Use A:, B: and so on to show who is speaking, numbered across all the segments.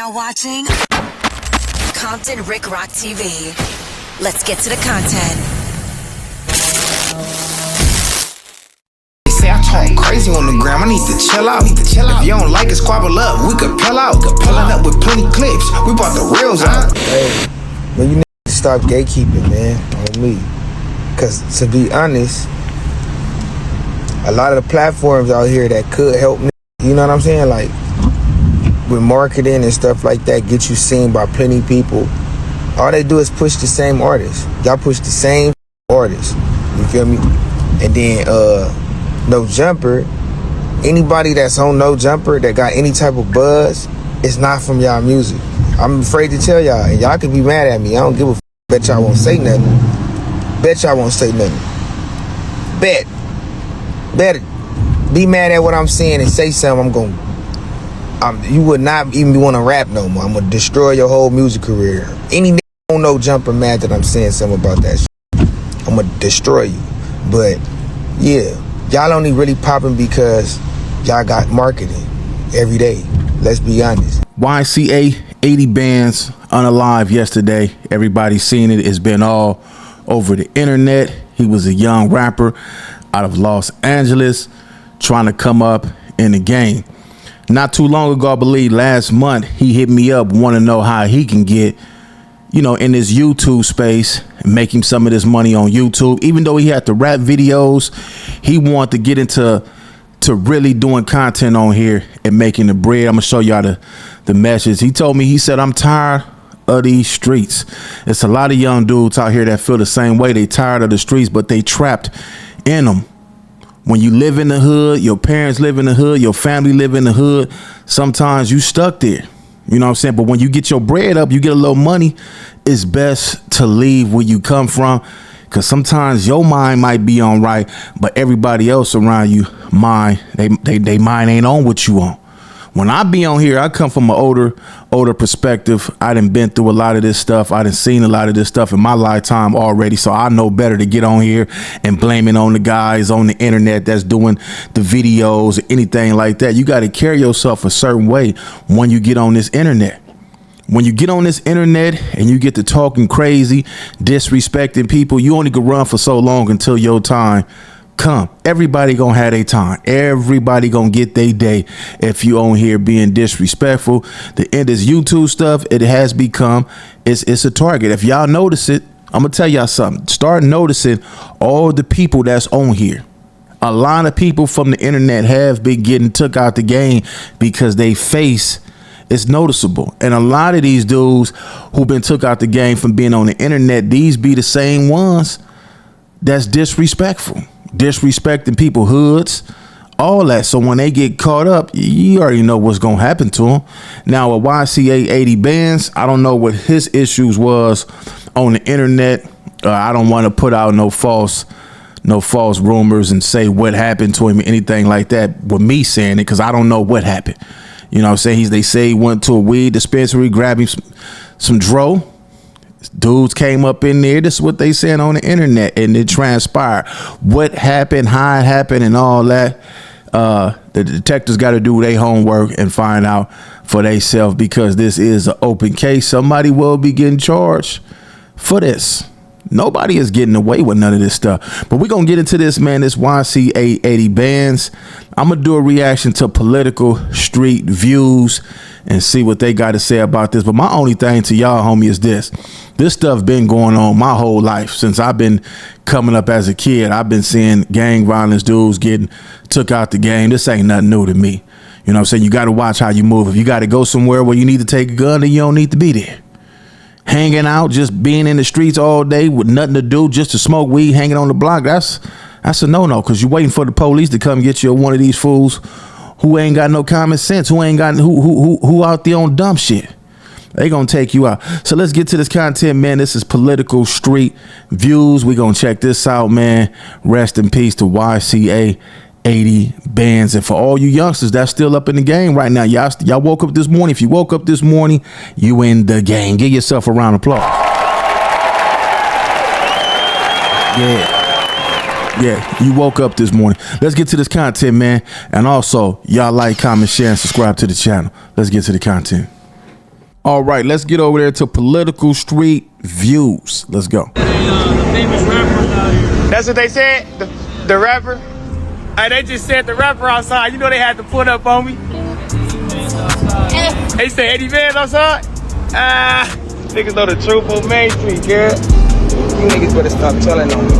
A: now watching Compton Rick Rock TV. Let's get to the content.
B: They say I talk crazy on the gram, I need to chill out. If you don't like it, squabble up, we could peel out. Pulling up with plenty clips, we brought the reels out.
C: Hey, man, you need to stop gatekeeping, man, on me. Cause to be honest, a lot of the platforms out here that could help me, you know what I'm saying? Like, with marketing and stuff like that, get you seen by plenty of people. All they do is push the same artists. Y'all push the same artists. You feel me? And then No Jumper, anybody that's on No Jumper that got any type of buzz, it's not from y'all music. I'm afraid to tell y'all, and y'all can be mad at me. I don't give a f. Bet y'all won't say nothing. Bet y'all won't say nothing. Bet it. Be mad at what I'm saying and say something. You would not even want to rap no more. I'm gonna destroy your whole music career. Any nigga on No Jumper mad that I'm saying something about that shit, I'm gonna destroy you. But yeah, y'all only really popping because y'all got marketing every day. Let's be honest.
D: YCA 80 bands unalive yesterday. Everybody's seen it. It's been all over the internet. He was a young rapper out of Los Angeles trying to come up in the game. Not too long ago, I believe last month, he hit me up, want to know how he can get, in this YouTube space and make him some of this money on YouTube. Even though he had the rap videos, he wanted to get into really doing content on here and making the bread. I'm gonna show y'all the message. He told me, he said, I'm tired of these streets. It's a lot of young dudes out here that feel the same way. They tired of the streets, but they trapped in them. When you live in the hood, your parents live in the hood, your family live in the hood, sometimes you stuck there. You know what I'm saying? But when you get your bread up, you get a little money, it's best to leave where you come from, because sometimes your mind might be on right, but everybody else around you, they mind ain't on what you on. When I be on here, I come from an older perspective. I done been through a lot of this stuff. I done seen a lot of this stuff in my lifetime already. So I know better to get on here and blame it on the guys on the internet that's doing the videos or anything like that. You got to carry yourself a certain way when you get on this internet. When you get on this internet and you get to talking crazy, disrespecting people, you only can run for so long until your time come. Everybody gonna have their time. Everybody gonna get their day if you on here being disrespectful. The end is YouTube stuff. It has become, it's a target. If y'all notice it, I'm gonna tell y'all something. Start noticing all the people that's on here. A lot of people from the internet have been getting took out the game because they face is noticeable. And a lot of these dudes who been took out the game from being on the internet, these be the same ones that's disrespectful. Disrespecting people, hoods, all that. So when they get caught up, you already know what's gonna happen to them. Now with YCA 80 bands, I don't know what his issues was on the internet. I don't want to put out no false rumors and say what happened to him or anything like that with me saying it, because I don't know what happened. You know what I'm saying? They say he went to a weed dispensary, grabbing some dro. Dudes came up in there. This is what they saying on the internet, and it transpired. What happened, how it happened, and all that. The detectives got to do their homework and find out for themselves, because this is an open case. Somebody will be getting charged for this. Nobody is getting away with none of this stuff. But we're going to get into this, man. This YCA 80 bands. I'm going to do a reaction to political street views and see what they got to say about this. But my only thing to y'all, homie, is this. This stuff been going on my whole life. Since I've been coming up as a kid, I've been seeing gang violence, dudes getting took out the game. This ain't nothing new to me. You know what I'm saying? You got to watch how you move. If you got to go somewhere where you need to take a gun, then you don't need to be there. Hanging out, just being in the streets all day with nothing to do, just to smoke weed, hanging on the block, that's a no-no, because you're waiting for the police to come get you, one of these fools who ain't got no common sense, who out there on dumb shit. They gonna take you out. So let's get to this content, man. This is political street views. We gonna check this out, man. Rest in peace to YCA 80 bands. And for all you youngsters that's still up in the game right now, y'all woke up this morning. If you woke up this morning, you in the game. Give yourself a round of applause. Yeah, you woke up this morning. Let's get to this content, man. And also, y'all like, comment, share, and subscribe to the channel. Let's get to the content. All right, let's get over there to Political Street Views. Let's go.
E: The famous rappers out here.
F: That's what they said? The rapper? They just said the rapper outside. You know they had to put up on me. They said 80 bands outside? Niggas know the truth on Main Street, girl.
C: You niggas better stop telling on me.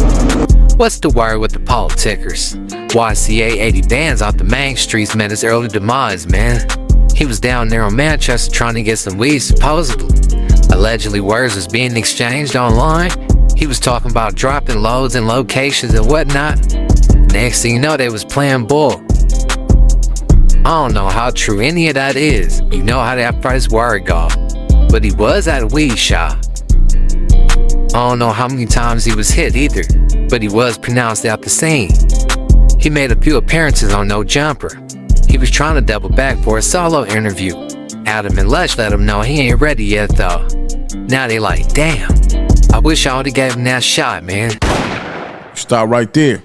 G: What's the word with the politickers? YCA 80 bands off the main streets met his early demise, man. He was down there on Manchester trying to get some weed, supposedly. Allegedly, words was being exchanged online. He was talking about dropping loads and locations and whatnot. Next thing you know, they was playing ball. I don't know how true any of that is. You know how that first word go. But he was at a weed shop. I don't know how many times he was hit either, but he was pronounced out the scene. He made a few appearances on No Jumper. He was trying to double back for a solo interview. Adam and Lush let him know he ain't ready yet though. Now they like, damn, I wish I would've gave him that shot, man.
D: Stop right there.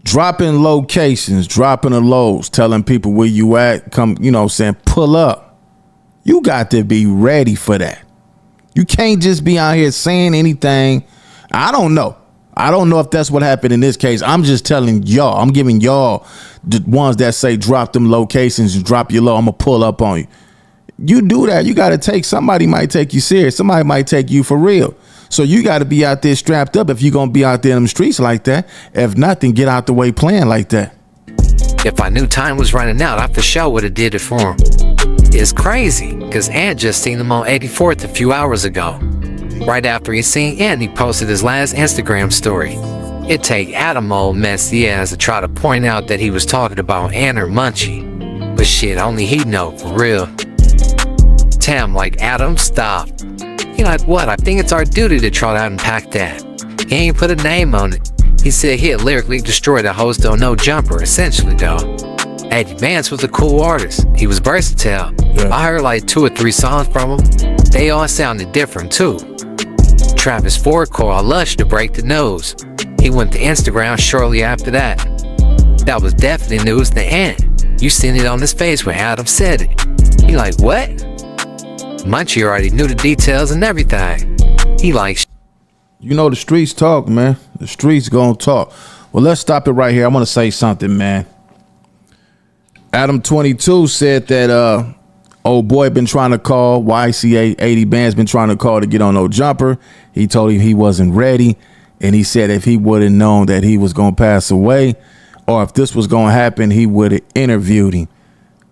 D: Dropping locations, dropping the lows, telling people where you at, come, you know, saying pull up. You got to be ready for that. You can't just be out here saying anything. I don't know. I don't know if that's what happened in this case. I'm just telling y'all. I'm giving y'all the ones that say drop them locations and drop your low. I'm going to pull up on you. You do that, you got to take, somebody might take you serious. Somebody might take you for real. So you got to be out there strapped up if you're going to be out there in them streets like that. If not, then get out the way playing like that.
G: If I knew time was running out, I for sure would have did it for him. It's crazy, because Ant just seen him on 84th a few hours ago. Right after he seen Ant, he posted his last Instagram story. It take Adam old messy ass to try to point out that he was talking about Ant or Munchie. But shit, only he know, for real. Tam like, Adam, stop. He like, what? I think it's our duty to try to unpack that. He ain't put a name on it. He said he had lyrically destroyed the host on No Jumper, essentially though. Eddie Vance was a cool artist. He was versatile. Yeah. I heard like 2 or 3 songs from him. They all sounded different too. Travis Ford called Lush to break the news. He went to Instagram shortly after that. That was definitely news to Ant. You seen it on his face when Adam said it. He like, what? Munchie already knew the details and everything. He like,
D: you know the streets talk, man. The streets gonna talk. Well, let's stop it right here. I want to say something, man. Adam 22 said that old boy been trying to call, YCA 80 band's been trying to call to get on No Jumper. He told him he wasn't ready, and he said if he would have known that he was gonna pass away or if this was gonna happen, he would have interviewed him.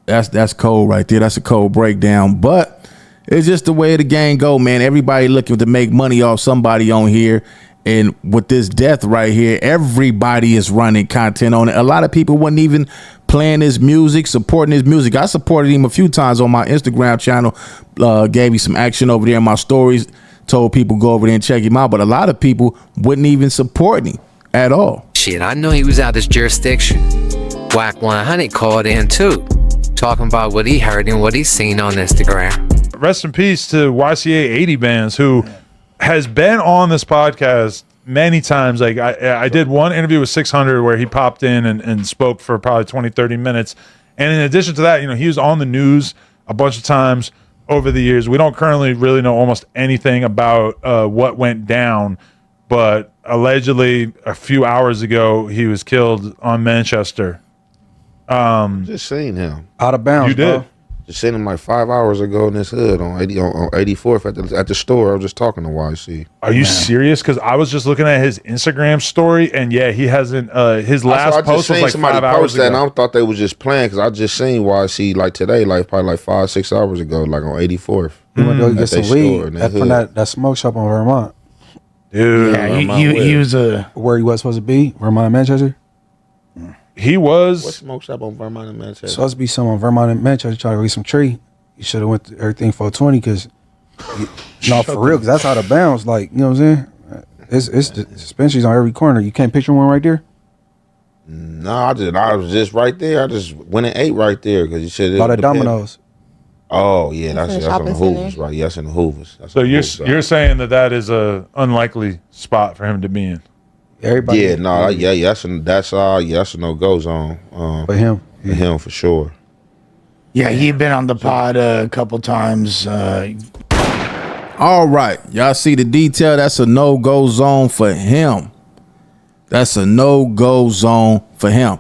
D: That's cold right there. That's a cold breakdown, but it's just the way the game go, man. Everybody looking to make money off somebody on here. And with this death right here, everybody is running content on it. A lot of people wasn't even playing his music, supporting his music. I supported him a few times on my Instagram channel, gave you some action over there in my stories, told people go over there and check him out. But a lot of people wouldn't even support him at all.
G: shit, I knew he was out of his jurisdiction. Whack 100 called in too, talking about what he heard and what he seen on Instagram.
H: Rest in peace to YCA 80 bands, who has been on this podcast many times. Like I did one interview with 600 where he popped in and spoke for probably 20-30 minutes, and in addition to that, you know, he was on the news a bunch of times over the years. We don't currently really know almost anything about what went down, but allegedly a few hours ago he was killed on Manchester.
I: Just seen him
J: out of bounds.
H: You did?
J: Bro.
I: Just seen him like 5 hours ago in this hood on 84th at the store. I was just talking to YC.
H: Are you serious? Because I was just looking at his Instagram story, and yeah, he hasn't. His last post was like 5 hours ago.
I: And I thought they was just playing because I just seen YC like today, like probably like 5-6 hours ago, like on 84th.
J: He went to go get some weed from that smoke shop on Vermont.
H: Dude,
F: Yeah, he was
J: where he was supposed to be, Vermont, Manchester.
H: He was.
I: What smoke shop on Vermont and Manchester?
J: Supposed to be someone Vermont and Manchester trying to get some tree. You should have went to everything 420 because, no, for real, because that's out of bounds. Like, you know what I'm saying? It's the dispensaries on every corner. You can't picture one right there.
I: No, I was just right there. I just went and ate right there because you said
J: A lot of Domino's.
I: Oh yeah, that's on the Hoovers, right? Yes, in the Hoovers.
H: So you're saying that is a unlikely spot for him to be in?
J: Everybody.
I: Yeah, no, that's a no go zone.
J: For him.
I: For him for sure.
K: Yeah, he been on the pod a couple times.
D: All right, y'all see the detail. That's a no-go zone for him. That's a no-go zone for him.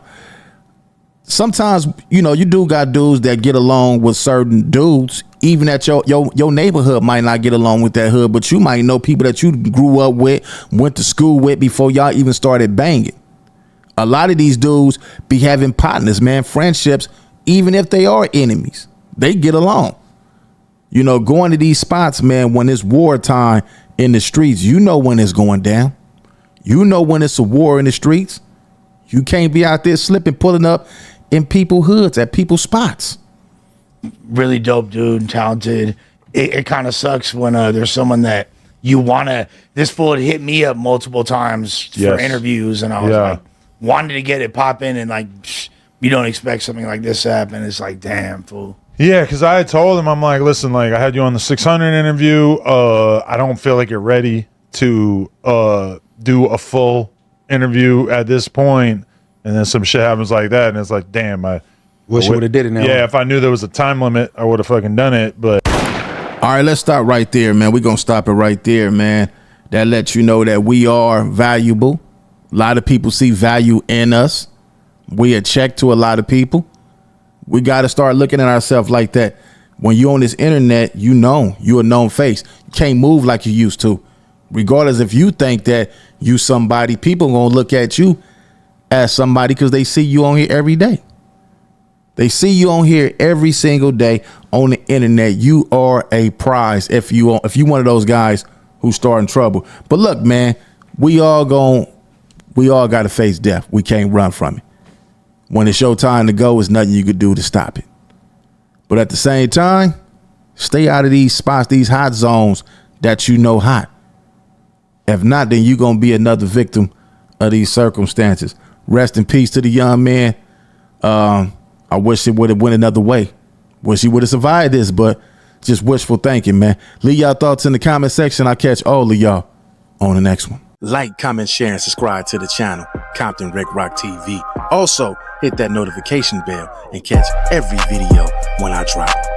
D: Sometimes, you know, you do got dudes that get along with certain dudes, even at your neighborhood might not get along with that hood, but you might know people that you grew up with, went to school with before y'all even started banging. A lot of these dudes be having partners, man, friendships, even if they are enemies. They get along. You know, going to these spots, man, when it's wartime in the streets, you know when it's going down. You know when it's a war in the streets. You can't be out there slipping, pulling up in people's hoods at people's spots.
K: Really dope dude, talented. It kind of sucks when there's someone that you want to. This fool had hit me up multiple times for interviews, and I was like, wanted to get it popping, and like, you don't expect something like this to happen. It's like, damn, fool.
H: Yeah, because I had told him, I'm like, listen, like, I had you on the 600 interview. I don't feel like you're ready to do a full interview at this point. And then some shit happens like that, and it's like, damn, I
J: wish you would have did it now.
H: Yeah, if I knew there was a time limit, I would have fucking done it. But
D: all right, let's stop right there, man. We're gonna stop it right there, man. That lets you know that we are valuable. A lot of people see value in us. We a check to a lot of people. We got to start looking at ourselves like that. When you're on this internet, you know you're a known face. You can't move like you used to. Regardless if you think that you somebody, people gonna look at you as somebody because they see you on here every day. They see you on here every single day on the internet. You are a prize if you one of those guys who starting trouble. But look, man, we all got to face death. We can't run from it. When it's your time to go, there's nothing you could do to stop it. But at the same time, stay out of these spots, these hot zones that you know hot. If not, then you're going to be another victim of these circumstances. Rest in peace to the young man. I wish it would have went another way. Wish he would have survived this, but just wishful thinking, man. Leave y'all thoughts in the comment section. I'll catch all of y'all on the next one. Like, comment, share, and subscribe to the channel, Compton Rick Rock TV. Also, hit that notification bell and catch every video when I drop it.